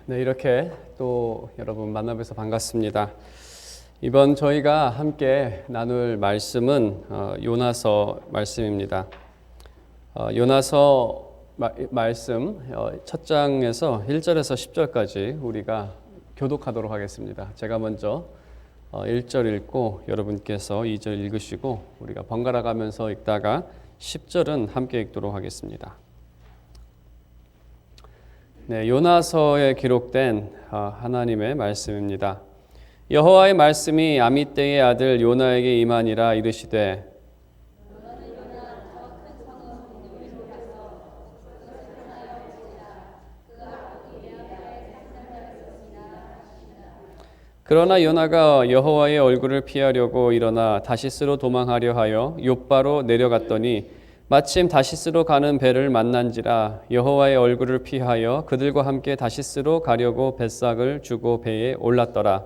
네, 이렇게 또 여러분 만나뵈서 반갑습니다. 이번 저희가 함께 나눌 말씀은 요나서 말씀입니다. 요나서 말씀 첫 장에서 1절에서 10절까지 우리가 교독하도록 하겠습니다. 제가 먼저 1절 읽고 여러분께서 2절 읽으시고 우리가 번갈아 가면서 읽다가 10절은 함께 읽도록 하겠습니다. 네, 요나서에 기록된 하나님의 말씀입니다. 여호와의 말씀이 아미떼의 아들 요나에게 임하니라. 이르시되 그러나 요나가 여호와의 얼굴을 피하려고 일어나 다시스로 도망하려 하여 욥바로 내려갔더니 마침 다시스로 가는 배를 만난지라. 여호와의 얼굴을 피하여 그들과 함께 다시스로 가려고 뱃삭을 주고 배에 올랐더라.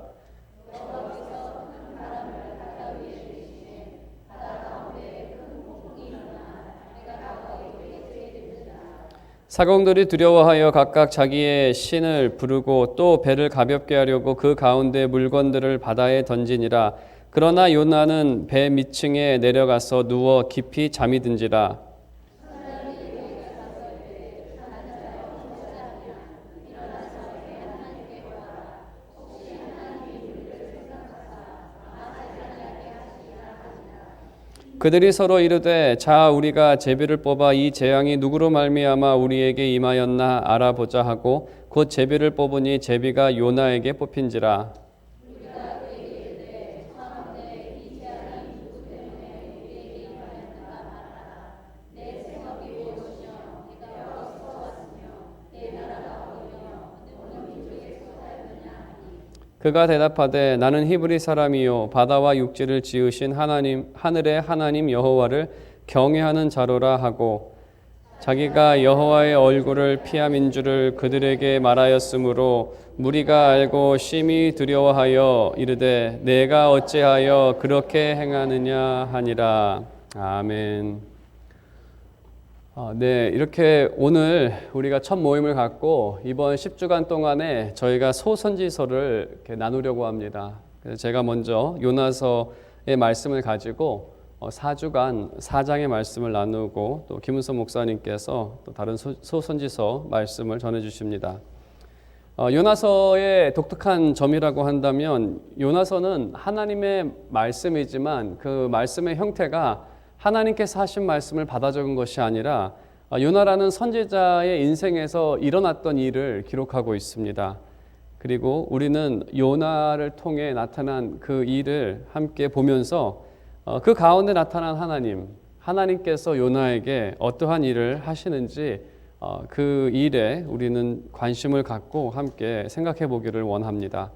사공들이 두려워하여 각각 자기의 신을 부르고 또 배를 가볍게 하려고 그 가운데 물건들을 바다에 던지니라. 그러나 요나는 배 밑층에 내려가서 누워 깊이 잠이 든지라. 그들이 서로 이르되 자 우리가 제비를 뽑아 이 재앙이 누구로 말미암아 우리에게 임하였나 알아보자 하고 곧 제비를 뽑으니 제비가 요나에게 뽑힌지라. 그가 대답하되 나는 히브리 사람이요 바다와 육지를 지으신 하나님 하늘의 하나님 여호와를 경외하는 자로라 하고 자기가 여호와의 얼굴을 피함인 줄을 그들에게 말하였으므로 무리가 알고 심히 두려워하여 이르되 내가 어찌하여 그렇게 행하느냐 하니라. 아멘. 네, 이렇게 오늘 우리가 첫 모임을 갖고 이번 10주간 동안에 저희가 소선지서를 이렇게 나누려고 합니다. 그래서 제가 먼저 요나서의 말씀을 가지고 4주간 4장의 말씀을 나누고 또 김은서 목사님께서 또 다른 소선지서 말씀을 전해주십니다. 요나서의 독특한 점이라고 한다면 요나서는 하나님의 말씀이지만 그 말씀의 형태가 하나님께서 하신 말씀을 받아 적은 것이 아니라 요나라는 선지자의 인생에서 일어났던 일을 기록하고 있습니다. 그리고 우리는 요나를 통해 나타난 그 일을 함께 보면서 그 가운데 나타난 하나님께서 요나에게 어떠한 일을 하시는지 그 일에 우리는 관심을 갖고 함께 생각해 보기를 원합니다.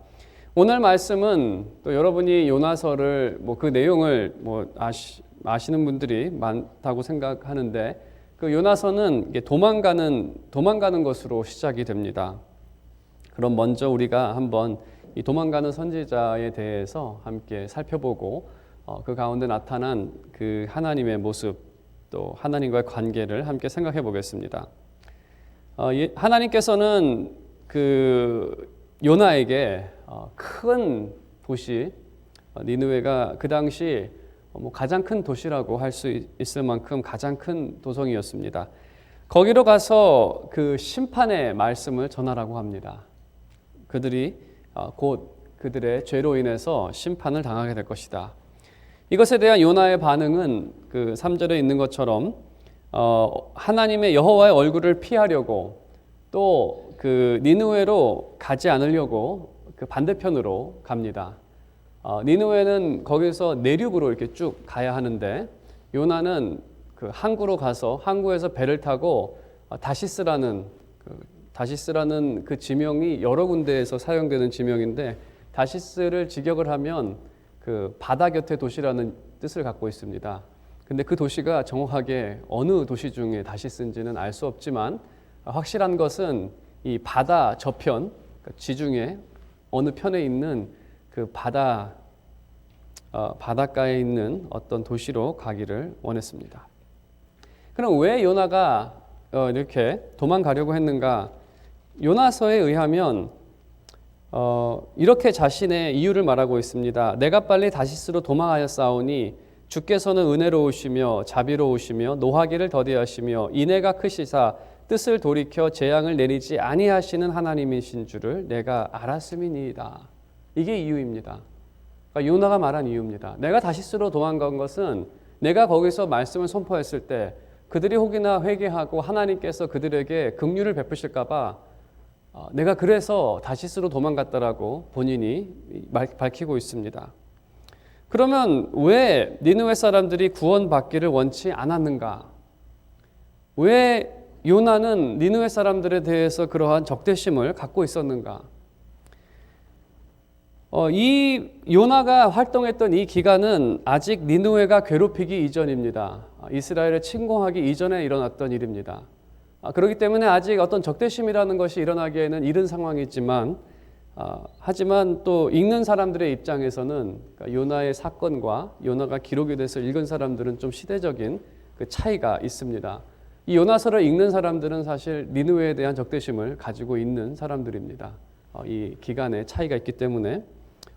오늘 말씀은 또 여러분이 요나서를 그 내용을 아시는 분들이 많다고 생각하는데 그 요나서는 도망가는 것으로 시작이 됩니다. 그럼 먼저 우리가 한번 이 도망가는 선지자에 대해서 함께 살펴보고 그 가운데 나타난 그 하나님의 모습 또 하나님과의 관계를 함께 생각해 보겠습니다. 하나님께서는 그 요나에게 큰 도시 니느웨가 그 당시 가장 큰 도시라고 할 수 있을 만큼 가장 큰 도성이었습니다. 거기로 가서 그 심판의 말씀을 전하라고 합니다. 그들이 곧 그들의 죄로 인해서 심판을 당하게 될 것이다. 이것에 대한 요나의 반응은 그 3절에 있는 것처럼 하나님의 여호와의 얼굴을 피하려고 또 그 니느웨로 가지 않으려고 그 반대편으로 갑니다. 니느웨는 거기서 내륙으로 이렇게 쭉 가야 하는데 요나는 그 항구로 가서 항구에서 배를 타고 다시스라는 그 지명이 여러 군데에서 사용되는 지명인데 다시스를 직역을 하면 그 바다 곁의 도시라는 뜻을 갖고 있습니다. 근데 그 도시가 정확하게 어느 도시 중에 다시스인지는 알 수 없지만 확실한 것은 이 바다 저편 지중해 어느 편에 있는 그 바닷가에 있는 어떤 도시로 가기를 원했습니다. 그럼 왜 요나가 이렇게 도망가려고 했는가? 요나서에 의하면 이렇게 자신의 이유를 말하고 있습니다. 내가 빨리 다시스로 도망하였사오니 주께서는 은혜로우시며 자비로우시며 노하기를 더디하시며 인애가 크시사 뜻을 돌이켜 재앙을 내리지 아니하시는 하나님이신 줄을 내가 알았음이니이다. 이게 이유입니다. 그러니까 요나가 말한 이유입니다. 내가 다시스로 도망간 것은 내가 거기서 말씀을 선포했을 때 그들이 혹이나 회개하고 하나님께서 그들에게 긍휼을 베푸실까 봐 내가 그래서 다시스로 도망갔다라고 본인이 밝히고 있습니다. 그러면 왜 니느웨 사람들이 구원받기를 원치 않았는가? 왜 요나는 니느웨 사람들에 대해서 그러한 적대심을 갖고 있었는가? 이 요나가 활동했던 이 기간은 아직 니느웨가 괴롭히기 이전입니다. 이스라엘을 침공하기 이전에 일어났던 일입니다. 그렇기 때문에 아직 어떤 적대심이라는 것이 일어나기에는 이른 상황이지만 하지만 또 읽는 사람들의 입장에서는 그러니까 요나의 사건과 요나가 기록이 돼서 읽은 사람들은 좀 시대적인 그 차이가 있습니다. 이 요나서를 읽는 사람들은 사실 니느웨에 대한 적대심을 가지고 있는 사람들입니다. 이 기간에 차이가 있기 때문에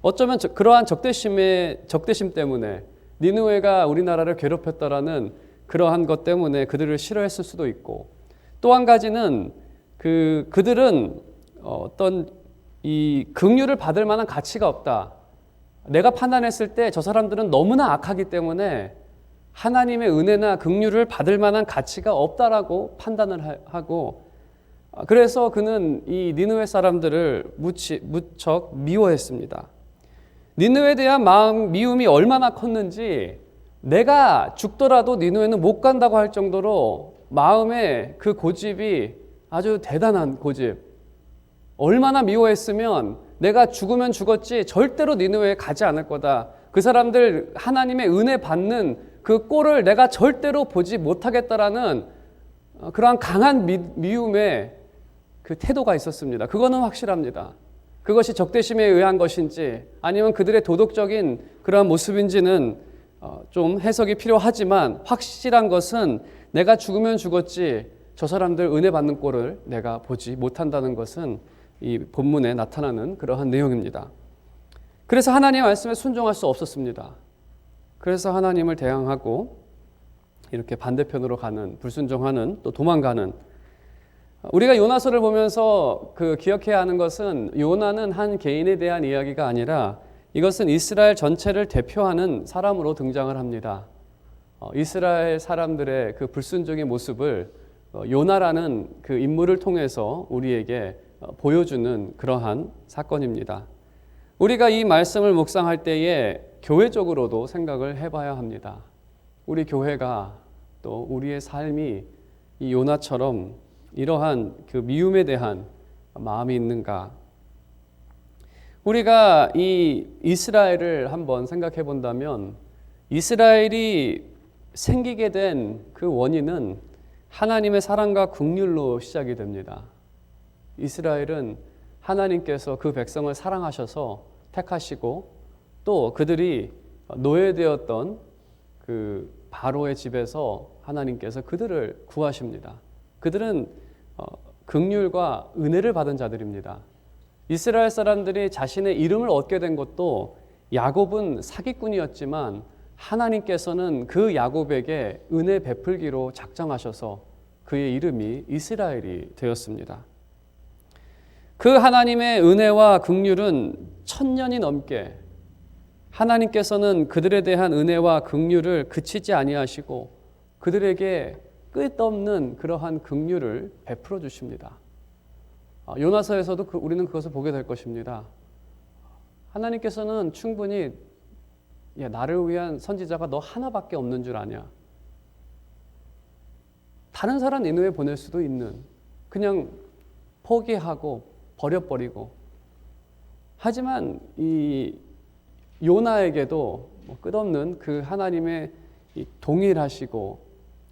어쩌면 그러한 적대심 때문에 니느웨가 우리나라를 괴롭혔다라는 그러한 것 때문에 그들을 싫어했을 수도 있고, 또 한 가지는 그들은 어떤 이 긍휼을 받을 만한 가치가 없다. 내가 판단했을 때 저 사람들은 너무나 악하기 때문에 하나님의 은혜나 긍휼을 받을 만한 가치가 없다라고 판단을 하고, 그래서 그는 이 니느웨 사람들을 무척 미워했습니다. 니느웨에 대한 마음 미움이 얼마나 컸는지 내가 죽더라도 니느웨는 못 간다고 할 정도로 마음의 그 고집이 아주 대단한 고집. 얼마나 미워했으면 내가 죽으면 죽었지 절대로 니느웨에 가지 않을 거다. 그 사람들 하나님의 은혜 받는 그 꼴을 내가 절대로 보지 못하겠다라는 그러한 강한 미움의 그 태도가 있었습니다. 그거는 확실합니다. 그것이 적대심에 의한 것인지 아니면 그들의 도덕적인 그러한 모습인지는 좀 해석이 필요하지만 확실한 것은 내가 죽으면 죽었지 저 사람들 은혜 받는 꼴을 내가 보지 못한다는 것은 이 본문에 나타나는 그러한 내용입니다. 그래서 하나님의 말씀에 순종할 수 없었습니다. 그래서 하나님을 대항하고 이렇게 반대편으로 가는, 불순종하는, 또 도망가는, 우리가 요나서를 보면서 기억해야 하는 것은 요나는 한 개인에 대한 이야기가 아니라 이것은 이스라엘 전체를 대표하는 사람으로 등장을 합니다. 이스라엘 사람들의 그 불순종의 모습을 요나라는 그 인물을 통해서 우리에게 보여주는 그러한 사건입니다. 우리가 이 말씀을 묵상할 때에 교회적으로도 생각을 해봐야 합니다. 우리 교회가 또 우리의 삶이 이 요나처럼 이러한 그 미움에 대한 마음이 있는가? 우리가 이 이스라엘을 한번 생각해 본다면 이스라엘이 생기게 된 그 원인은 하나님의 사랑과 긍휼로 시작이 됩니다. 이스라엘은 하나님께서 그 백성을 사랑하셔서 택하시고 또 그들이 노예되었던 그 바로의 집에서 하나님께서 그들을 구하십니다. 그들은 긍휼과 은혜를 받은 자들입니다. 이스라엘 사람들이 자신의 이름을 얻게 된 것도 야곱은 사기꾼이었지만 하나님께서는 그 야곱에게 은혜 베풀기로 작정하셔서 그의 이름이 이스라엘이 되었습니다. 그 하나님의 은혜와 긍휼은 1000년이 넘게 하나님께서는 그들에 대한 은혜와 긍휼을 그치지 아니하시고 그들에게 끝없는 그러한 긍휼을 베풀어 주십니다. 요나서에서도 우리는 그것을 보게 될 것입니다. 하나님께서는 충분히 나를 위한 선지자가 너 하나밖에 없는 줄 아냐. 다른 사람 니느웨 보낼 수도 있는, 그냥 포기하고 버려버리고. 하지만 이 요나에게도 끝없는 그 하나님의 동일하시고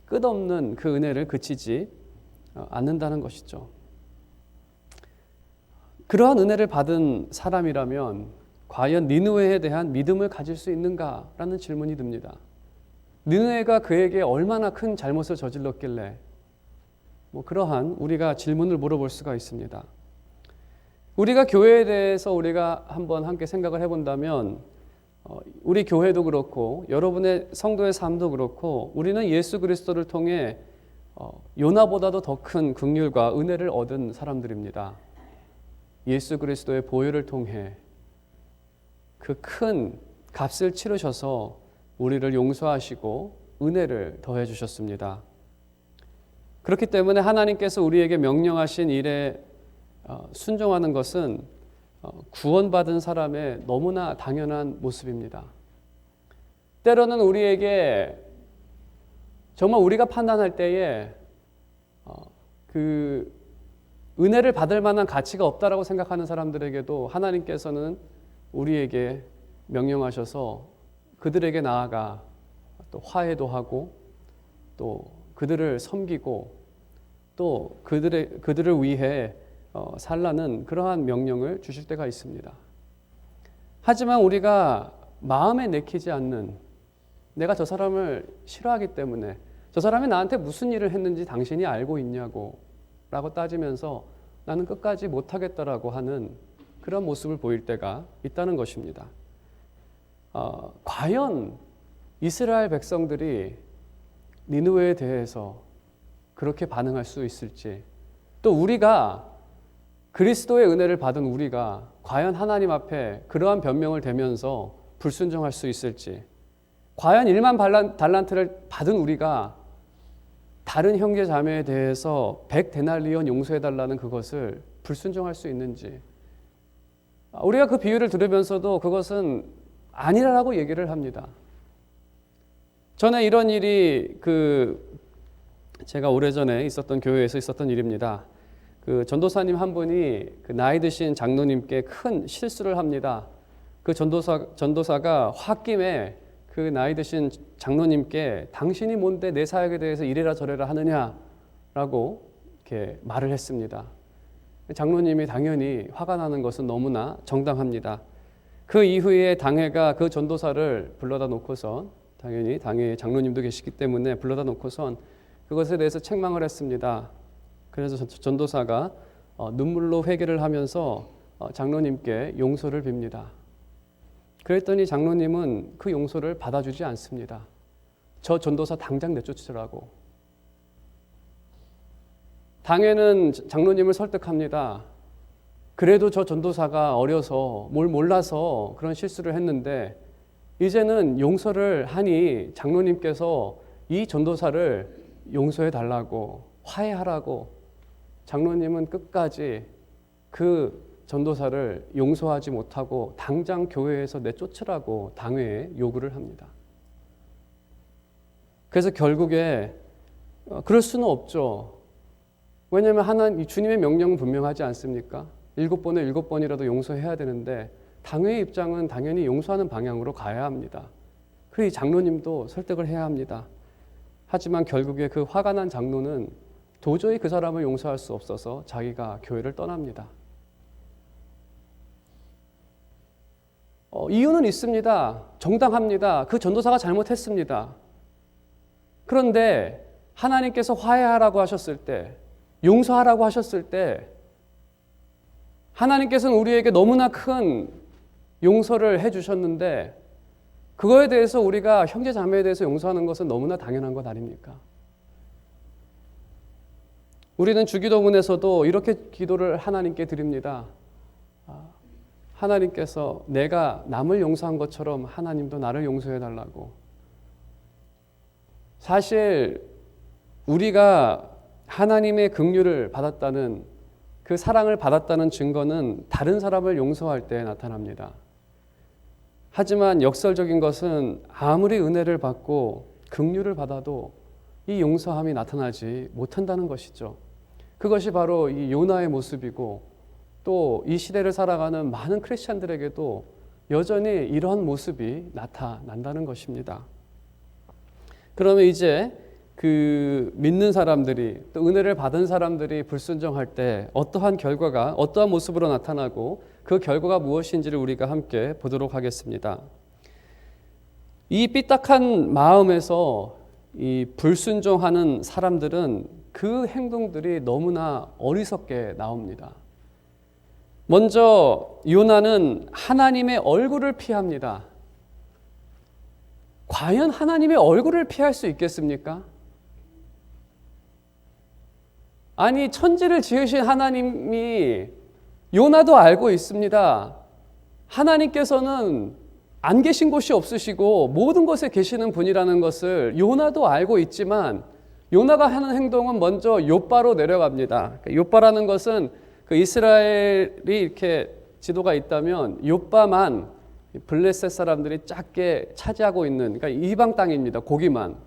끝없는 그 은혜를 그치지 않는다는 것이죠. 그러한 은혜를 받은 사람이라면 과연 니느웨에 대한 믿음을 가질 수 있는가라는 질문이 듭니다. 니느웨가 그에게 얼마나 큰 잘못을 저질렀길래 그러한 우리가 질문을 물어볼 수가 있습니다. 우리가 교회에 대해서 우리가 한번 함께 생각을 해본다면 우리 교회도 그렇고 여러분의 성도의 삶도 그렇고 우리는 예수 그리스도를 통해 요나보다도 더 큰 긍휼과 은혜를 얻은 사람들입니다. 예수 그리스도의 보혈을 통해 그 큰 값을 치르셔서 우리를 용서하시고 은혜를 더해 주셨습니다. 그렇기 때문에 하나님께서 우리에게 명령하신 일에 순종하는 것은 구원받은 사람의 너무나 당연한 모습입니다. 때로는 우리에게 정말 우리가 판단할 때에 그 은혜를 받을 만한 가치가 없다라고 생각하는 사람들에게도 하나님께서는 우리에게 명령하셔서 그들에게 나아가 또 화해도 하고 또 그들을 섬기고 또 그들을 위해 살라는 그러한 명령을 주실 때가 있습니다. 하지만 우리가 마음에 내키지 않는, 내가 저 사람을 싫어하기 때문에 저 사람이 나한테 무슨 일을 했는지 당신이 알고 있냐고 라고 따지면서 나는 끝까지 못하겠다라고 하는 그런 모습을 보일 때가 있다는 것입니다. 과연 이스라엘 백성들이 니느웨에 대해서 그렇게 반응할 수 있을지, 또 우리가 그리스도의 은혜를 받은 우리가 과연 하나님 앞에 그러한 변명을 대면서 불순종할 수 있을지, 과연 1만 달란트를 받은 우리가 다른 형제 자매에 대해서 100데나리온 용서해달라는 그것을 불순종할 수 있는지, 우리가 그 비유를 들으면서도 그것은 아니라고 얘기를 합니다. 전에 이런 일이 제가 오래전에 있었던 교회에서 있었던 일입니다. 그 전도사님 한 분이 그 나이 드신 장로님께 큰 실수를 합니다. 그 전도사가 홧김에 그 나이 드신 장로님께 당신이 뭔데 내 사역에 대해서 이래라 저래라 하느냐라고 이렇게 말을 했습니다. 장로님이 당연히 화가 나는 것은 너무나 정당합니다. 그 이후에 당회가 그 전도사를 불러다 놓고선, 당연히 당회에 장로님도 계시기 때문에 불러다 놓고선 그것에 대해서 책망을 했습니다. 그래서 전도사가 눈물로 회개를 하면서 장로님께 용서를 빕니다. 그랬더니 장로님은 그 용서를 받아주지 않습니다. 저 전도사 당장 내쫓으라고. 당회는 장로님을 설득합니다. 그래도 저 전도사가 어려서 뭘 몰라서 그런 실수를 했는데 이제는 용서를 하니 장로님께서 이 전도사를 용서해 달라고, 화해하라고. 장로님은 끝까지 그 전도사를 용서하지 못하고 당장 교회에서 내쫓으라고 당회에 요구를 합니다. 그래서 결국에 그럴 수는 없죠. 왜냐하면 주님의 명령은 분명하지 않습니까? 7번에 7번이라도 용서해야 되는데 당회의 입장은 당연히 용서하는 방향으로 가야 합니다. 그 장로님도 설득을 해야 합니다. 하지만 결국에 그 화가 난 장로는 도저히 그 사람을 용서할 수 없어서 자기가 교회를 떠납니다. 이유는 있습니다. 정당합니다. 그 전도사가 잘못했습니다. 그런데 하나님께서 화해하라고 하셨을 때, 용서하라고 하셨을 때 하나님께서는 우리에게 너무나 큰 용서를 해주셨는데 그거에 대해서 우리가 형제 자매에 대해서 용서하는 것은 너무나 당연한 것 아닙니까? 우리는 주기도문에서도 이렇게 기도를 하나님께 드립니다. 하나님께서 내가 남을 용서한 것처럼 하나님도 나를 용서해 달라고. 사실 우리가 하나님의 긍휼을 받았다는, 그 사랑을 받았다는 증거는 다른 사람을 용서할 때 나타납니다. 하지만 역설적인 것은 아무리 은혜를 받고 긍휼을 받아도 이 용서함이 나타나지 못한다는 것이죠. 그것이 바로 이 요나의 모습이고 또 이 시대를 살아가는 많은 크리스찬들에게도 여전히 이러한 모습이 나타난다는 것입니다. 그러면 이제 그 믿는 사람들이, 또 은혜를 받은 사람들이 불순종할 때 어떠한 결과가, 어떠한 모습으로 나타나고 그 결과가 무엇인지를 우리가 함께 보도록 하겠습니다. 이 삐딱한 마음에서 이 불순종하는 사람들은 그 행동들이 너무나 어리석게 나옵니다. 먼저 요나는 하나님의 얼굴을 피합니다. 과연 하나님의 얼굴을 피할 수 있겠습니까? 아니, 천지를 지으신 하나님이 요나도 알고 있습니다. 하나님께서는 안 계신 곳이 없으시고 모든 곳에 계시는 분이라는 것을 요나도 알고 있지만 요나가 하는 행동은 먼저 욥바로 내려갑니다. 욥바라는 것은 그 이스라엘이 이렇게 지도가 있다면 욥바만 블레셋 사람들이 작게 차지하고 있는, 그러니까 이방 땅입니다. 고기만.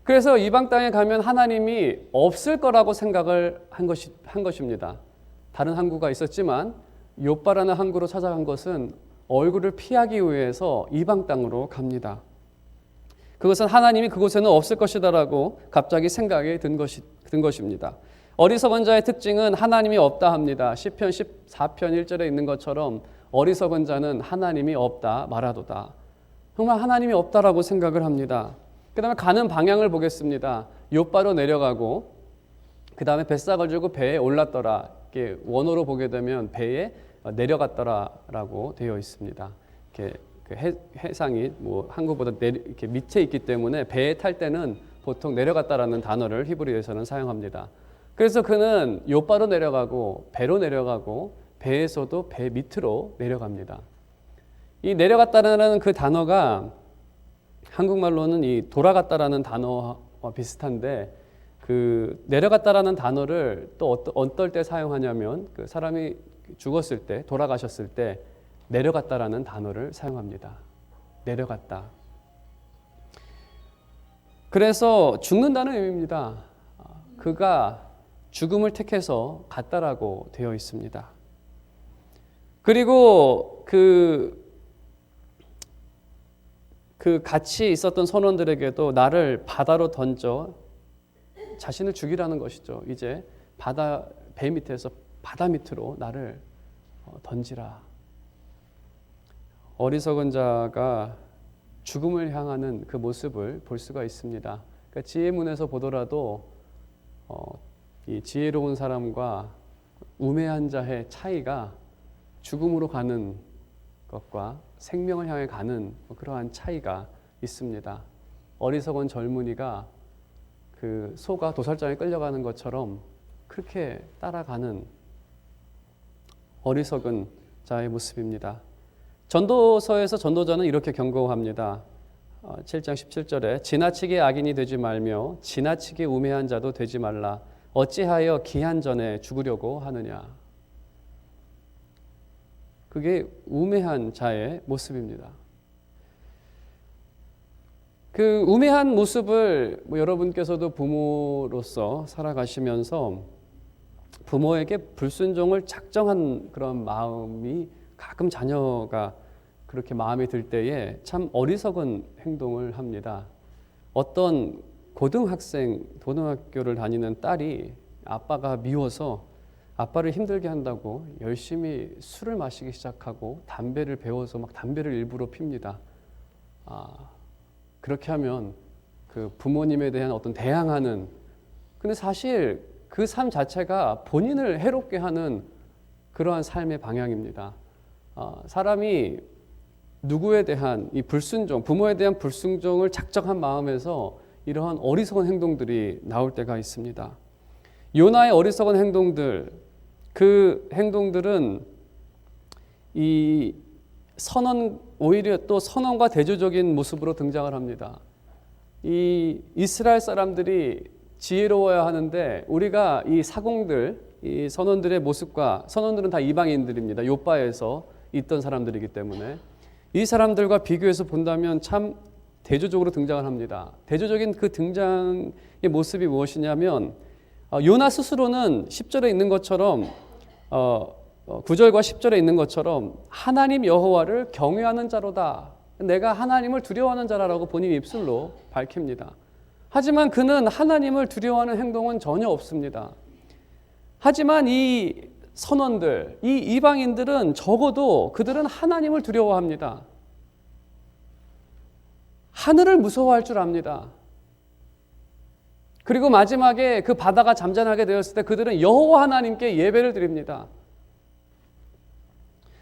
그래서 이방 땅에 가면 하나님이 없을 거라고 생각을 한 것입니다. 다른 항구가 있었지만 욥바라는 항구로 찾아간 것은 얼굴을 피하기 위해서 이방 땅으로 갑니다. 그것은 하나님이 그곳에는 없을 것이다라고 갑자기 생각이 든 것입니다. 어리석은 자의 특징은 하나님이 없다 합니다. 시편 14편 1절에 있는 것처럼 어리석은 자는 하나님이 없다 말하도다. 정말 하나님이 없다라고 생각을 합니다. 그 다음에 가는 방향을 보겠습니다. 욥바로 내려가고 그 다음에 뱃삭을 주고 배에 올랐더라. 이렇게 원어로 보게 되면 배에 내려갔더라라고 되어 있습니다. 이렇게 그 해상이 뭐 한국보다 이렇게 밑에 있기 때문에 배에 탈 때는 보통 내려갔다라는 단어를 히브리어에서는 사용합니다. 그래서 그는 욥바로 내려가고 배로 내려가고 배에서도 배 밑으로 내려갑니다. 이 내려갔다라는 그 단어가 한국말로는 이 돌아갔다라는 단어와 비슷한데 그 내려갔다라는 단어를 또 어떨 때 사용하냐면 그 사람이 죽었을 때 돌아가셨을 때 내려갔다라는 단어를 사용합니다. 내려갔다. 그래서 죽는다는 의미입니다. 그가 죽음을 택해서 갔다라고 되어 있습니다. 그리고 그 같이 있었던 선원들에게도 나를 바다로 던져 자신을 죽이라는 것이죠. 이제 배 밑에서 바다 밑으로 나를 던지라. 어리석은 자가 죽음을 향하는 그 모습을 볼 수가 있습니다. 그러니까 지혜문에서 보더라도 이 지혜로운 사람과 우매한 자의 차이가 죽음으로 가는 것과 생명을 향해 가는 그러한 차이가 있습니다. 어리석은 젊은이가 그 소가 도살장에 끌려가는 것처럼 그렇게 따라가는 어리석은 자의 모습입니다. 전도서에서 전도자는 이렇게 경고합니다. 7장 17절에 지나치게 악인이 되지 말며 지나치게 우매한 자도 되지 말라. 어찌하여 기한 전에 죽으려고 하느냐. 그게 우매한 자의 모습입니다. 그 우매한 모습을 여러분께서도 부모로서 살아가시면서 부모에게 불순종을 작정한 그런 마음이 가끔 자녀가 그렇게 마음에 들 때에 참 어리석은 행동을 합니다. 어떤 고등학교를 다니는 딸이 아빠가 미워서 아빠를 힘들게 한다고 열심히 술을 마시기 시작하고 담배를 배워서 막 담배를 일부러 핍니다. 그렇게 하면 그 부모님에 대한 어떤 대항하는, 근데 사실 그 삶 자체가 본인을 해롭게 하는 그러한 삶의 방향입니다. 사람이 누구에 대한 이 불순종, 부모에 대한 불순종을 작정한 마음에서 이러한 어리석은 행동들이 나올 때가 있습니다. 요나의 어리석은 행동들, 그 행동들은 이 오히려 또 선언과 대조적인 모습으로 등장을 합니다. 이 이스라엘 사람들이 지혜로워야 하는데 우리가 이 사공들, 이 선원들의 모습과, 선원들은 다 이방인들입니다. 욥바에서 있던 사람들이기 때문에 이 사람들과 비교해서 본다면 참 대조적으로 등장을 합니다. 대조적인 그 등장의 모습이 무엇이냐면 요나 스스로는 10절에 있는 것처럼 9절과 10절에 있는 것처럼 하나님 여호와를 경외하는 자로다. 내가 하나님을 두려워하는 자라고 본인 입술로 밝힙니다. 하지만 그는 하나님을 두려워하는 행동은 전혀 없습니다. 하지만 이 선원들, 이 이방인들은 적어도 그들은 하나님을 두려워합니다. 하늘을 무서워할 줄 압니다. 그리고 마지막에 그 바다가 잠잠하게 되었을 때 그들은 여호와 하나님께 예배를 드립니다.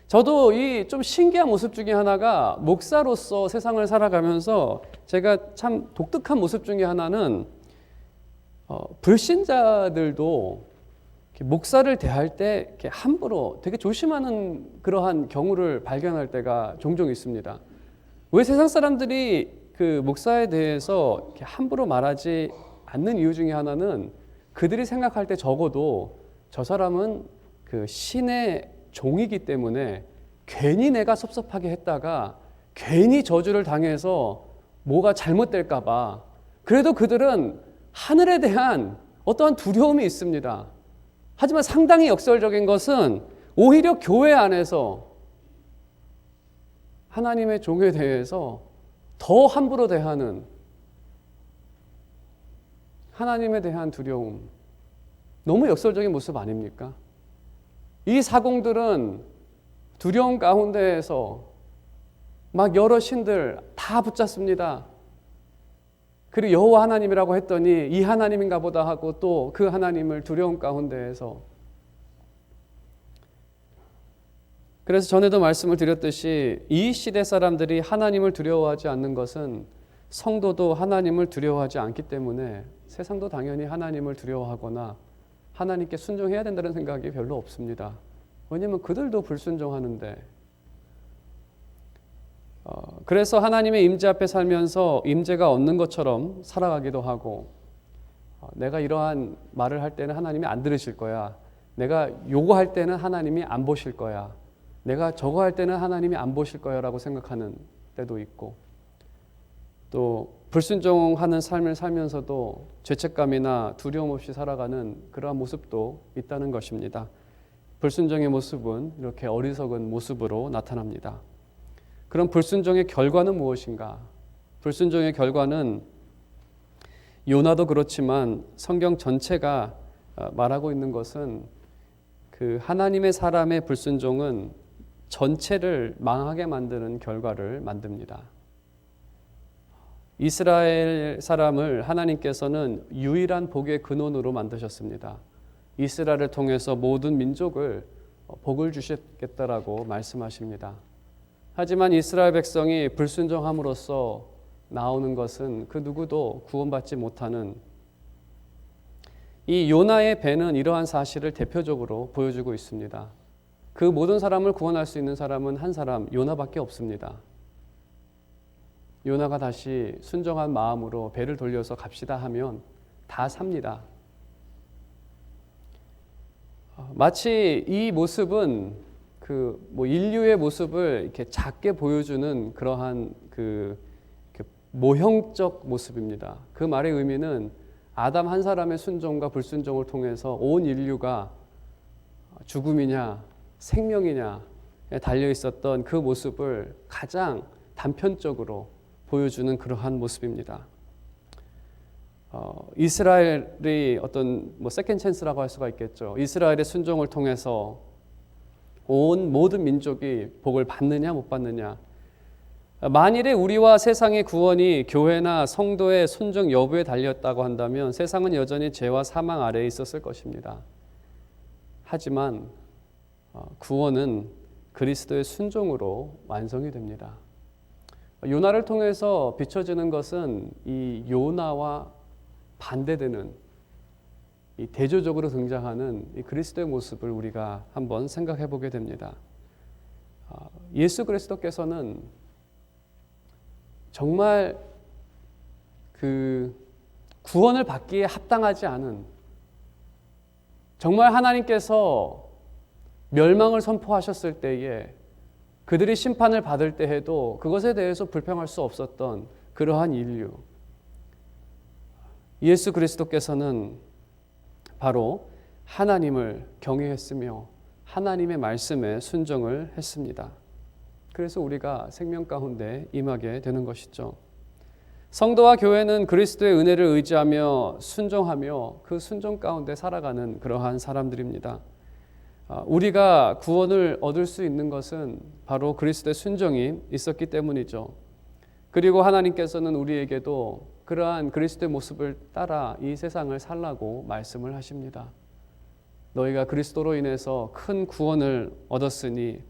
저도 이 좀 신기한 모습 중에 하나가 목사로서 세상을 살아가면서 제가 참 독특한 모습 중에 하나는 불신자들도 목사를 대할 때 이렇게 함부로 되게 조심하는 그러한 경우를 발견할 때가 종종 있습니다. 왜 세상 사람들이 그 목사에 대해서 이렇게 함부로 말하지 않는 이유 중에 하나는 그들이 생각할 때 적어도 저 사람은 그 신의 종이기 때문에 괜히 내가 섭섭하게 했다가 괜히 저주를 당해서 뭐가 잘못될까 봐 그래도 그들은 하늘에 대한 어떠한 두려움이 있습니다. 하지만 상당히 역설적인 것은 오히려 교회 안에서 하나님의 종에 대해서 더 함부로 대하는 하나님에 대한 두려움, 너무 역설적인 모습 아닙니까? 이 사공들은 두려움 가운데에서 막 여러 신들 다 붙잡습니다. 그리고 여호와 하나님이라고 했더니 이 하나님인가 보다 하고 또 그 하나님을 두려움 가운데에서, 그래서 전에도 말씀을 드렸듯이 이 시대 사람들이 하나님을 두려워하지 않는 것은 성도도 하나님을 두려워하지 않기 때문에 세상도 당연히 하나님을 두려워하거나 하나님께 순종해야 된다는 생각이 별로 없습니다. 왜냐하면 그들도 불순종하는데. 그래서 하나님의 임재 앞에 살면서 임재가 없는 것처럼 살아가기도 하고, 내가 이러한 말을 할 때는 하나님이 안 들으실 거야, 내가 요구할 때는 하나님이 안 보실 거야, 내가 저거 할 때는 하나님이 안 보실 거야 라고 생각하는 때도 있고, 또 불순종하는 삶을 살면서도 죄책감이나 두려움 없이 살아가는 그러한 모습도 있다는 것입니다. 불순종의 모습은 이렇게 어리석은 모습으로 나타납니다. 그럼 불순종의 결과는 무엇인가? 불순종의 결과는 요나도 그렇지만 성경 전체가 말하고 있는 것은 그 하나님의 사람의 불순종은 전체를 망하게 만드는 결과를 만듭니다. 이스라엘 사람을 하나님께서는 유일한 복의 근원으로 만드셨습니다. 이스라엘을 통해서 모든 민족을 복을 주시겠다라고 말씀하십니다. 하지만 이스라엘 백성이 불순종함으로써 나오는 것은 그 누구도 구원받지 못하는, 이 요나의 배는 이러한 사실을 대표적으로 보여주고 있습니다. 그 모든 사람을 구원할 수 있는 사람은 한 사람, 요나밖에 없습니다. 요나가 다시 순종한 마음으로 배를 돌려서 갑시다 하면 다 삽니다. 마치 이 모습은 인류의 모습을 이렇게 작게 보여주는 그러한 모형적 모습입니다. 그 말의 의미는 아담 한 사람의 순종과 불순종을 통해서 온 인류가 죽음이냐 생명이냐 달려 있었던 그 모습을 가장 단편적으로 보여주는 그러한 모습입니다. 이스라엘이 어떤 세컨드 찬스라고 할 수가 있겠죠. 이스라엘의 순종을 통해서 온 모든 민족이 복을 받느냐 못 받느냐. 만일에 우리와 세상의 구원이 교회나 성도의 순종 여부에 달렸다고 한다면 세상은 여전히 죄와 사망 아래에 있었을 것입니다. 하지만 구원은 그리스도의 순종으로 완성이 됩니다. 요나를 통해서 비춰지는 것은 이 요나와 반대되는, 이 대조적으로 등장하는 이 그리스도의 모습을 우리가 한번 생각해 보게 됩니다. 예수 그리스도께서는 정말 그 구원을 받기에 합당하지 않은, 정말 하나님께서 멸망을 선포하셨을 때에 그들이 심판을 받을 때 해도 그것에 대해서 불평할 수 없었던 그러한 인류, 예수 그리스도께서는 바로 하나님을 경외했으며 하나님의 말씀에 순종을 했습니다. 그래서 우리가 생명 가운데 임하게 되는 것이죠. 성도와 교회는 그리스도의 은혜를 의지하며 순종하며 그 순종 가운데 살아가는 그러한 사람들입니다. 우리가 구원을 얻을 수 있는 것은 바로 그리스도의 순종이 있었기 때문이죠. 그리고 하나님께서는 우리에게도 그러한 그리스도의 모습을 따라 이 세상을 살라고 말씀을 하십니다. 너희가 그리스도로 인해서 큰 구원을 얻었으니,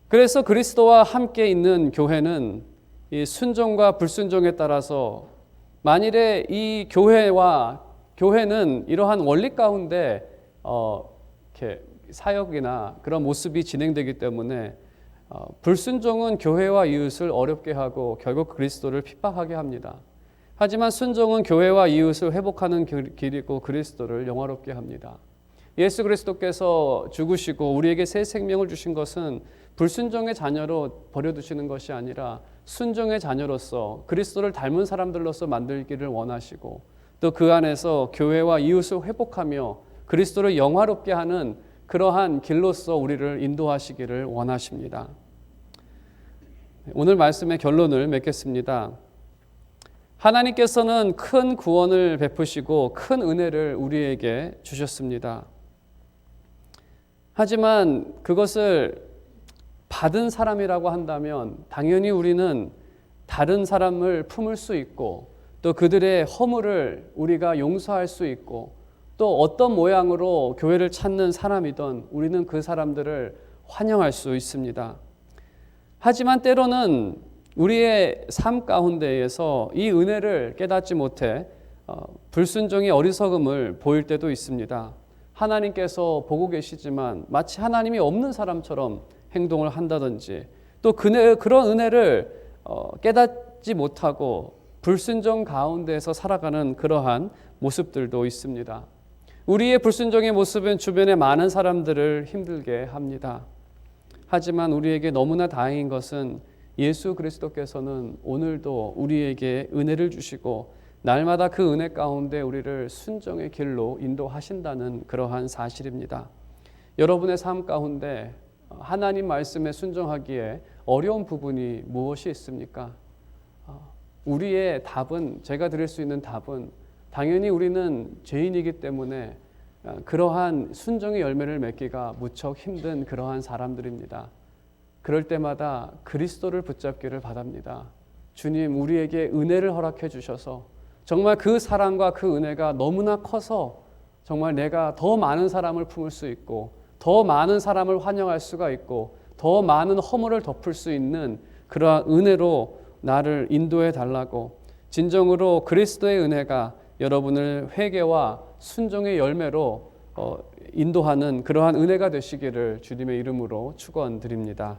그래서 그리스도와 함께 있는 교회는 이 순종과 불순종에 따라서 만일에 이 교회는 이러한 원리 가운데 이렇게 사역이나 그런 모습이 진행되기 때문에 불순종은 교회와 이웃을 어렵게 하고 결국 그리스도를 핍박하게 합니다. 하지만 순종은 교회와 이웃을 회복하는 길이고 그리스도를 영화롭게 합니다. 예수 그리스도께서 죽으시고 우리에게 새 생명을 주신 것은 불순종의 자녀로 버려두시는 것이 아니라 순종의 자녀로서 그리스도를 닮은 사람들로서 만들기를 원하시고, 또 그 안에서 교회와 이웃을 회복하며 그리스도를 영화롭게 하는 그러한 길로서 우리를 인도하시기를 원하십니다. 오늘 말씀의 결론을 맺겠습니다. 하나님께서는 큰 구원을 베푸시고 큰 은혜를 우리에게 주셨습니다. 하지만 그것을 받은 사람이라고 한다면 당연히 우리는 다른 사람을 품을 수 있고, 또 그들의 허물을 우리가 용서할 수 있고, 또 어떤 모양으로 교회를 찾는 사람이든 우리는 그 사람들을 환영할 수 있습니다. 하지만 때로는 우리의 삶 가운데에서 이 은혜를 깨닫지 못해 불순종의 어리석음을 보일 때도 있습니다. 하나님께서 보고 계시지만 마치 하나님이 없는 사람처럼 행동을 한다든지, 또 그런 은혜를 깨닫지 못하고 불순종 가운데서 살아가는 그러한 모습들도 있습니다. 우리의 불순종의 모습은 주변의 많은 사람들을 힘들게 합니다. 하지만 우리에게 너무나 다행인 것은 예수 그리스도께서는 오늘도 우리에게 은혜를 주시고 날마다 그 은혜 가운데 우리를 순종의 길로 인도하신다는 그러한 사실입니다. 여러분의 삶 가운데 하나님 말씀에 순종하기에 어려운 부분이 무엇이 있습니까? 우리의 답은, 제가 드릴 수 있는 답은 당연히 우리는 죄인이기 때문에 그러한 순종의 열매를 맺기가 무척 힘든 그러한 사람들입니다. 그럴 때마다 그리스도를 붙잡기를 바랍니다. 주님, 우리에게 은혜를 허락해 주셔서 정말 그 사랑과 그 은혜가 너무나 커서 정말 내가 더 많은 사람을 품을 수 있고, 더 많은 사람을 환영할 수가 있고, 더 많은 허물을 덮을 수 있는 그러한 은혜로 나를 인도해 달라고, 진정으로 그리스도의 은혜가 여러분을 회개와 순종의 열매로 인도하는 그러한 은혜가 되시기를 주님의 이름으로 축원드립니다.